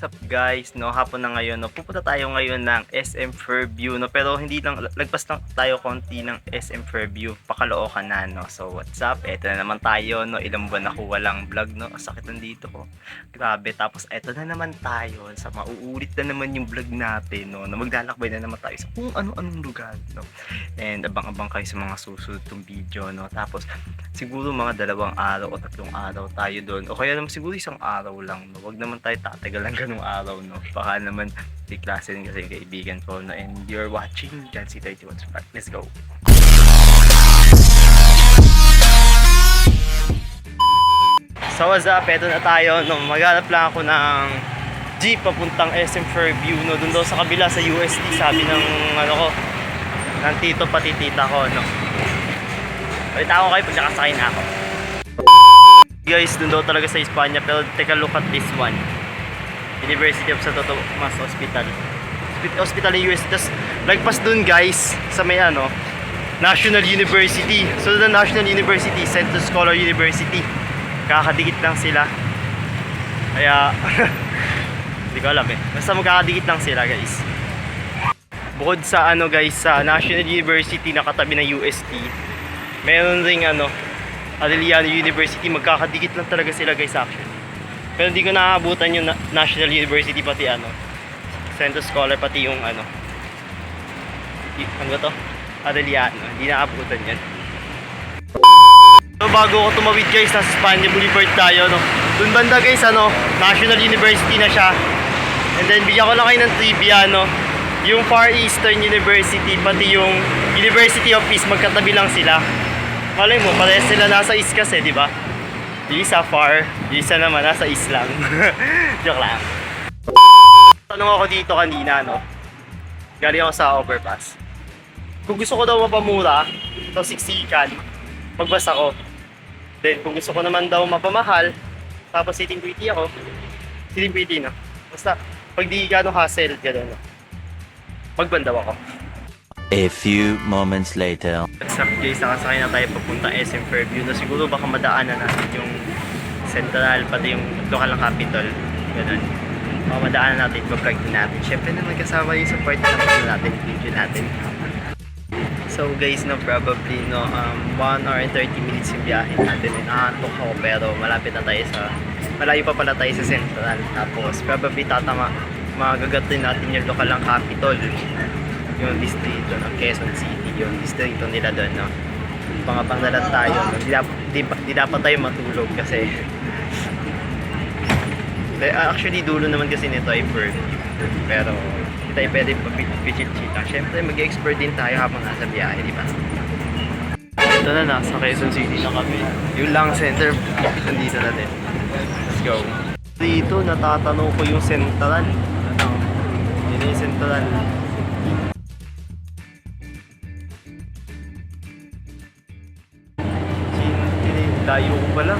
What's up guys, no, hapon na ngayon, no, pupunta tayo ngayon ng SM Fairview, no, pero hindi lang, lagpas lang tayo konti ng SM Fairview, Pakaloocan na, no, so what's up, eto na naman tayo, no, ilang buwan ako walang vlog, no, sakit nandito ko, grabe, tapos eto na naman tayo, sa mauulit na naman yung vlog natin, no, na maglalakbay na naman tayo sa kung ano-anong lugar, no, and abang-abang kayo sa mga susunod tong video, no, tapos siguro mga 2 araw o 3 araw tayo doon, o kaya naman siguro 1 araw lang, no, wag naman tayo tatagal lang ganung araw, no, baka naman di klase din kasi yung kaibigan ko, no, and you're watching Jancy 31 Spark. Let's go. So what's up, eto na tayo, no, maghanap lang ako ng jeep papuntang SM Fairview, no, dun daw sa kabila sa UST, sabi ng ano ko, ng tito pati tita ko, no. Balita ko kayo pag nakasakay na ako. Guys, dun daw talaga sa Espanya, pero take a look at this one. University of Santo Tomas Hospital ng US. Tapos lagpas dun guys sa may ano, National University. So the National University, Center Scholar University, kakadikit lang sila. Kaya hindi ko alam eh, basta magkakadikit lang sila guys. Bukod sa ano guys, sa National University na katabi ng UST, meron ring ano, Arellano University, magkakadikit lang talaga sila guys actually. Pero hindi ko nakaabutan yung National University, pati ano, Center Scholar, pati yung ano ba to? Arellano, hindi nakaabutan yan. So bago ko tumawid guys, nasa Espanya Boulevard tayo, no. Dun banda guys, ano, National University na siya. And then bigyan ko lang kayo ng trivia, no. Yung Far Eastern University, pati yung University of East, magkatabi lang sila. Malay mo, parehas sila nasa East kasi, di ba? Yung isa far, yung isa naman nasa East lang. Joke lang. Tanong ako dito kanina, no? Galing ako sa overpass. Kung gusto ko daw mapamura, ito siksikan, magbas ako. Then kung gusto ko naman daw mapamahal, tapos sitting pretty ako, sitting pretty, no? Basta, pag di gano'ng hassle, gano'n, no? Magbandaw ako. A few moments later. What's up guys, nakasakay na tayo papunta SM Fairview, na siguro baka madaanan natin yung Central, pati yung local ng Capitol, ganun. Baka madaanan natin, mag-vlog din natin. Siyempre naman kasama yung support natin, video natin. So guys, no, probably no, 1 hour and 30 minutes yung biyahe natin. Nakaantok ako pero malapit na tayo sa, malayo pa pala tayo sa Central. Tapos probably magagatin natin yung local ng Capitol, yung distrito ng Quezon City, yung distrito nila doon, no. Pangdalan tayo, no? Di dapat tayo matulog kasi actually dulo naman kasi nito ay Fairview, pero hindi tayo pwede pag-chill-chill. Siyempre mag-explore din tayo habang nasa biyahe, di ba? Ito na, nasa Quezon City na kami. Yung lang center, nandito na din. Let's go. Dito natatanong ko yung Central. Ano? Yun yung Central. Layo ko pala.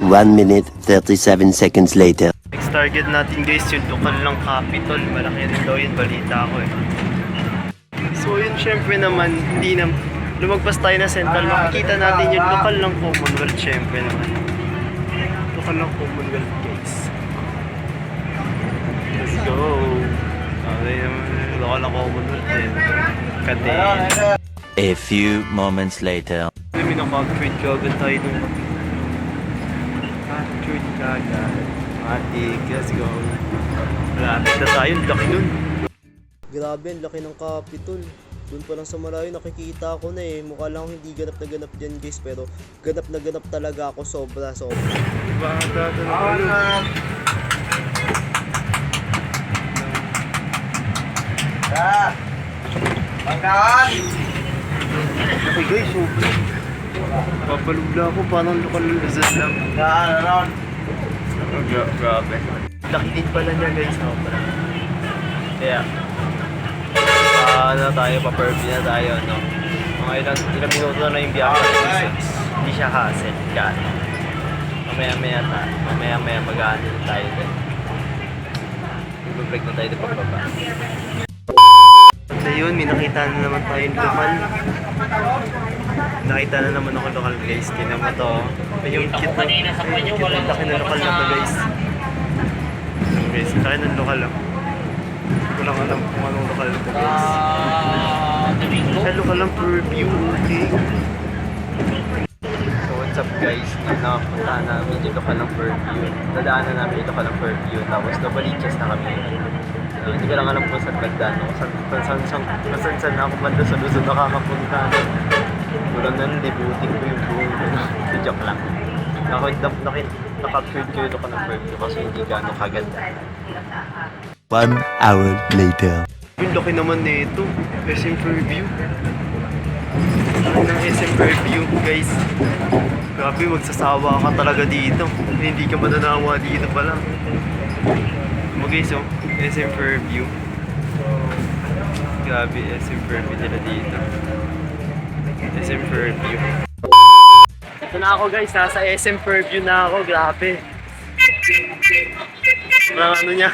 One minute, 37 seconds later. Next target natin guys, yung local ng Capitol. Malaki rin daw yun, balita ko eh. So yun, syempre naman, hindi na lumagpas tayo na Central, makikita natin yung local ng Commonwealth, syempre naman. Local ng Commonwealth guys. Let's go. Okay naman, local ng Commonwealth din. A few moments later. May nakag-trade kagad tayo dun. Trade kagad. Matik, let's go. Malapit na tayo, laki nun. Grabe, ang laki ng Capitol. Doon pa lang sa malayo nakikita ko na eh. Mukha lang hindi ganap na ganap dyan guys, pero ganap na ganap talaga ako, sobra. Diba, tatanong ko. Pagkaan! Okay guys, super. Papalugla ako, parang lokal ng Luzon lang. Grabe. Laki din pala niya guys, sobra. Kaya, tayo, pa-Fairview na tayo, no? Mga ilang minuto na yung biyahe natin. Hindi siya hassle, gano'n. Mamaya mag-ano tayo din. Mag-break na tayo din pagbaba. So yun, may nakita na naman tayong lokal. Nakita na naman ako lokal guys. Tingnan mo to. Ay, yung cute na. Ay, yung cute na laki ng lokal na to guys. Ayan, guys, laki ng lokal oh. Hindi ko lang alam kung anong lokal to guys. Ay, lokal ng perfume. Okay. So what's up guys? Nakapuntahan namin yung lokal ng perfume. Dadaanan namin yung lokal ng perfume. Tapos nabaliches na kami. Hindi ko lang alam kung saan banda. Kung saan ako banda sa Luzon nakakapunta. Walang nandibuting ko yung buong ano. Joke lang. Nakaptured ko yung lokal ng perfume kasi hindi gano'ng kaganda. 1 hour later. Yung laki naman nito. SM Fairview. Laki ng SM Fairview, guys. Grabe, magsasawa ka talaga dito. Hindi ka mananawa dito pala. Mo guys, oh. SM Fairview. Grabe, SM Fairview nila dito. SM Fairview. Ito na ako guys, nasa SM Fairview na ako. Grabe. Parang ano niya.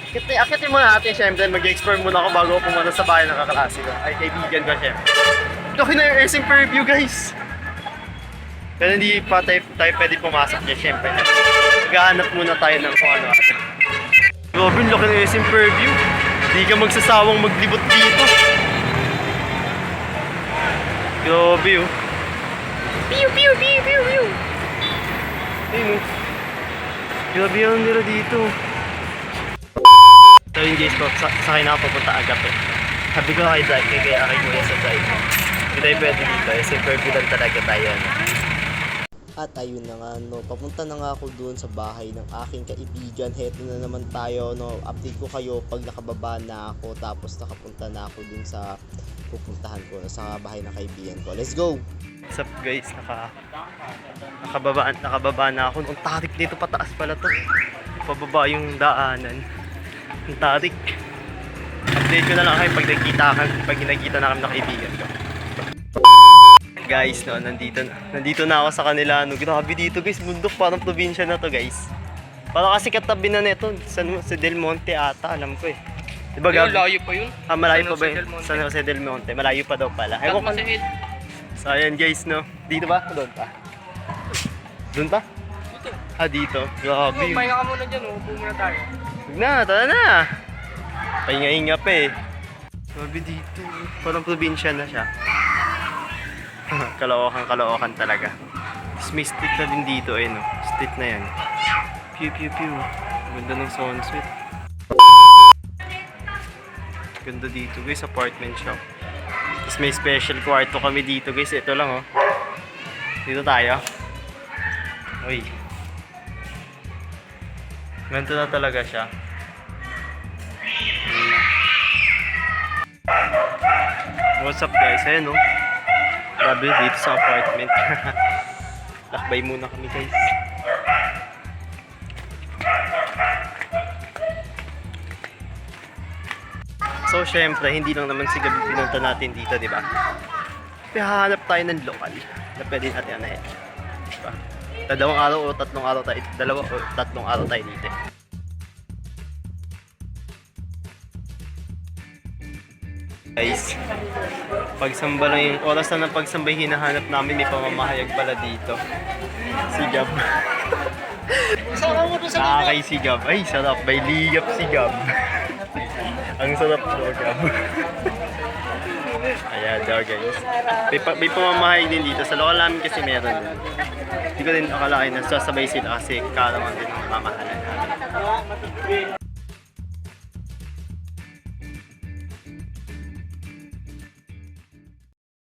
Akitin muna natin, syempre, mag-explore muna ako bago ako pumunta sa bahay ng kaklase ko. Ay, kaibigan ko, syempre. Laki na yung SM Fairview, guys! Pero hindi pa tayo pwede pumasok dyan, syempre. Maghahanap muna tayo ng kung ano. Grabe, laki ng SM Fairview. Hindi ka magsasawang maglibot dito. Grabe, oh. Pew, pew, pew, pew, pew! Ayun, oh. Grabe yung nila dito. So yun guys, sakay na ako papunta agad eh. Sabi ko kay drive, kaya Kuya sa drive. Hindi tayo pwede dito, SM Fairview lang talaga tayo. At ayun na nga, no, papunta na nga ako doon sa bahay ng aking kaibigan. Heto na naman tayo, no, update ko kayo pag nakababa na ako, tapos nakapunta na ako dun sa pupuntahan ko, sa bahay ng kaibigan ko. Let's go! What's up guys, nakababa na ako. Ang tarik dito, pataas pala to. Pababa yung daanan. Ang tarik. Update ko na lang kayo pag nakita na kami ng kaibigan ko. Guys, no, nandito na ako sa kanila. No, grabe dito guys, bundok, parang probinsya na to guys. Parang kasi katabi na nito sa Del Monte ata, alam ko eh. Diba Gab? Layo pa yun. Ah, malayo pa ba San Jose yun? del Monte. San Jose del Monte. Malayo pa daw pala. Ewan ko. Masahid. So ayan guys, no. Dito ba? O doon pa? Doon pa? Dito. Ah, dito. Grabe. Oh, pahinga ka muna dyan. Upo muna tayo. Huwag na, tara na. Pahinga-hinga pa eh. Grabe dito. Parang probinsya na siya. Kalawakan talaga. Tapos may street na din dito eh, no. Street na yan. Pew, pew, pew. Ganda ng sunset. Ganda dito guys, apartment shop. Tapos may special kwarto kami dito guys. Ito lang oh. Dito tayo. Uy. Ganito na talaga siya. What's up guys? Ayan oh. Grabe dito sa apartment. Lakbay muna kami guys. So syempre, hindi lang naman si Gabi pinunta natin dito, di ba? Kaya hahanap tayo ng lokal na pwede natin anayin. Diba? Dalawang araw o tatlong araw tayo dito. Guys, pagsamba lang yung oras na ng pagsamba yung hinahanap namin, may pamamahayag pala dito. Si Gab. Nakakay si Gab. Ay, sarap. May ligap si Gab. Ang sarap daw, Gab. Ayan daw guys. May pamamahayag din dito. Sa lokal namin kasi meron. Hindi ko din akalain na sasabay sila kasi karaman din ang mamahalan namin.